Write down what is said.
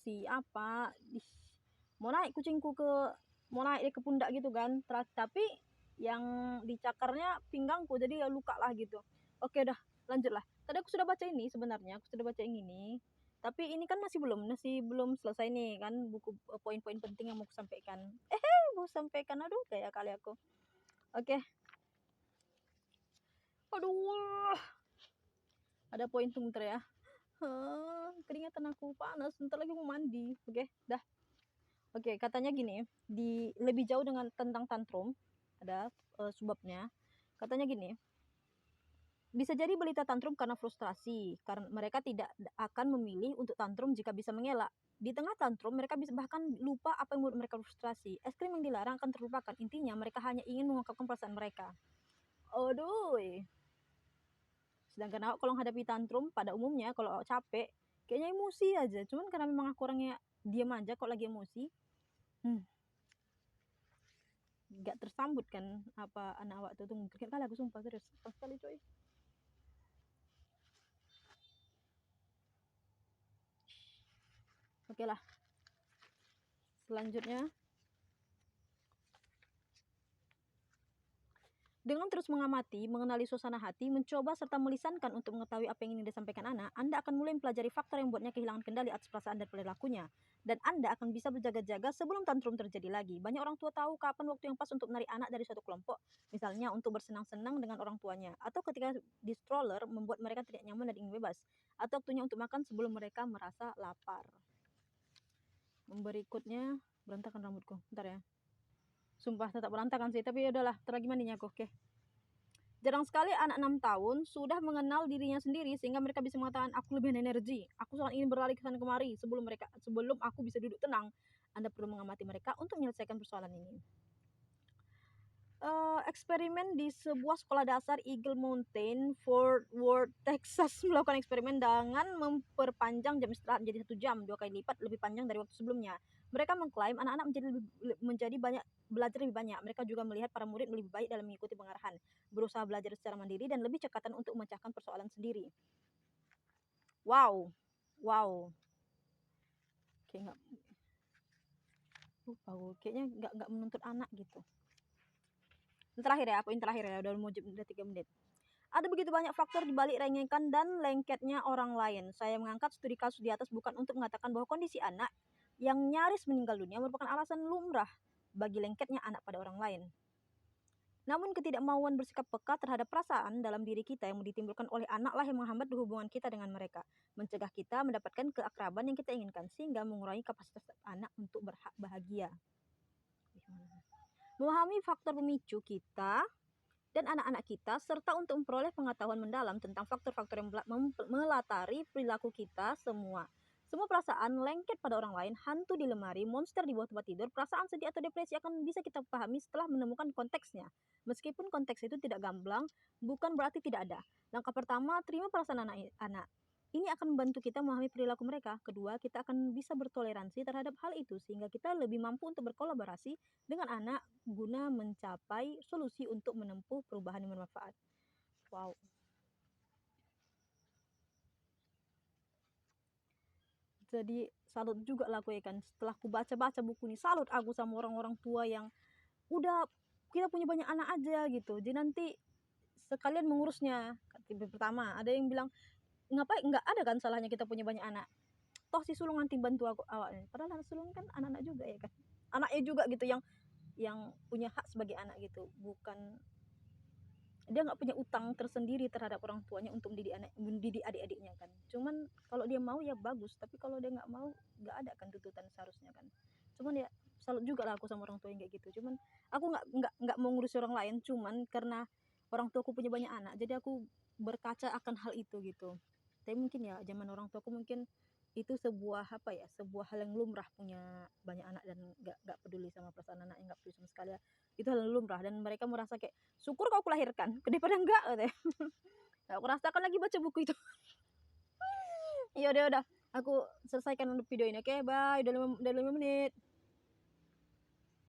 emosi apa, mau naik kucingku mau naik ke pundak gitu kan, tapi yang dicakarnya pinggangku, jadi ya luka lah gitu. Oke dah, lanjutlah. Tadi aku sudah baca ini sebenarnya, aku sudah baca yang ini. Tapi ini kan masih belum selesai nih kan buku poin-poin penting yang mau aku sampaikan. Mau sampaikan, aduh kayak kali aku. Oke. Aduh. Ada poin tunggu ya. Keringatan aku panas, bentar lagi mau mandi. Oke, dah. Oke, katanya gini, lebih jauh dengan tentang tantrum, ada sebabnya. Katanya gini, bisa jadi balita tantrum karena frustrasi, karena mereka tidak akan memilih untuk tantrum jika bisa mengelak. Di tengah tantrum, mereka bisa bahkan lupa apa yang membuat mereka frustrasi. Es krim yang dilarang akan terlupakan. Intinya, mereka hanya ingin mengungkapkan perasaan mereka. Aduh. Sedangkan aku kalau menghadapi tantrum, pada umumnya kalau aku capek, kayaknya emosi aja. Cuman karena memang aku orangnya diam aja kalau lagi emosi. Gak tersambut kan apa anak awak tuh mungkin kali aku sumpah serius sekali coy. Oke lah, selanjutnya, dengan terus mengamati, mengenali suasana hati, mencoba serta melisankan untuk mengetahui apa yang ingin disampaikan anak, Anda akan mulai mempelajari faktor yang membuatnya kehilangan kendali atas perasaan dan perilakunya. Dan Anda akan bisa berjaga-jaga sebelum tantrum terjadi lagi. Banyak orang tua tahu kapan waktu yang pas untuk menarik anak dari suatu kelompok, misalnya untuk bersenang-senang dengan orang tuanya, atau ketika di stroller membuat mereka tidak nyaman dan ingin bebas, atau waktunya untuk makan sebelum mereka merasa lapar. Berikutnya, berantakan rambutku, bentar ya. Sumpah tetap berantakan sih, tapi ya udahlah, terlagi mandinya aku. Oke. Jarang sekali anak 6 tahun sudah mengenal dirinya sendiri sehingga mereka bisa mengatakan aku lebih energi. Aku sangat ingin berlari ke sana kemari sebelum aku bisa duduk tenang. Anda perlu mengamati mereka untuk menyelesaikan persoalan ini. Eksperimen di sebuah sekolah dasar Eagle Mountain, Fort Worth, Texas melakukan eksperimen dengan memperpanjang jam istirahat menjadi 1 jam, 2 kali lipat lebih panjang dari waktu sebelumnya. Mereka mengklaim anak-anak belajar lebih banyak. Mereka juga melihat para murid lebih baik dalam mengikuti pengarahan, berusaha belajar secara mandiri dan lebih cekatan untuk memecahkan persoalan sendiri. Wow. Kayak kayaknya nggak menuntut anak gitu. Poin terakhir ya, udah 3 menit. Ada begitu banyak faktor di balik rengekan dan lengketnya orang lain. Saya mengangkat studi kasus di atas bukan untuk mengatakan bahwa kondisi anak yang nyaris meninggal dunia merupakan alasan lumrah bagi lengketnya anak pada orang lain. Namun ketidakmauan bersikap peka terhadap perasaan dalam diri kita yang ditimbulkan oleh anaklah yang menghambat hubungan kita dengan mereka, mencegah kita mendapatkan keakraban yang kita inginkan, sehingga mengurangi kapasitas anak untuk bahagia. Memahami faktor pemicu kita dan anak-anak kita, serta untuk memperoleh pengetahuan mendalam tentang faktor-faktor yang melatari perilaku kita semua. Semua perasaan lengket pada orang lain, hantu di lemari, monster di bawah tempat tidur, perasaan sedih atau depresi akan bisa kita pahami setelah menemukan konteksnya. Meskipun konteks itu tidak gamblang, bukan berarti tidak ada. Langkah pertama, terima perasaan anak-anak. Ini akan membantu kita memahami perilaku mereka. Kedua, kita akan bisa bertoleransi terhadap hal itu sehingga kita lebih mampu untuk berkolaborasi dengan anak guna mencapai solusi untuk menempuh perubahan yang bermanfaat. Wow. Jadi salut juga lah aku ya kan, setelah aku baca buku ini, salut aku sama orang-orang tua yang udah kita punya banyak anak aja gitu. Jadi nanti sekalian mengurusnya. Pertama, ada yang bilang ngapain, nggak ada kan salahnya kita punya banyak anak. Toh si sulung nanti bantu awaknya. Padahal anak sulung kan anak-anak juga ya kan. Anaknya juga gitu yang punya hak sebagai anak gitu. Bukan dia nggak punya utang tersendiri terhadap orang tuanya untuk mendidik adik-adiknya kan. Cuman kalau dia mau ya bagus, tapi kalau dia nggak mau nggak ada kan tuntutan seharusnya kan. Cuman ya salut juga lah aku sama orang tua yang kayak gitu. Cuman aku nggak mau ngurus orang lain, cuman karena orang tuaku punya banyak anak, jadi aku berkaca akan hal itu gitu. Tapi mungkin ya zaman orang tuaku mungkin itu sebuah hal yang lumrah punya banyak anak dan nggak peduli sama perasaan anaknya, nggak peduli sama sekali ya. Itu hal yang lumrah dan mereka merasa kayak syukur kau kulahirkan daripada enggak katanya. Nah, aku rasakan lagi baca buku itu. Ya udah aku selesaikan video ini. Oke, bye. Udah 5 menit.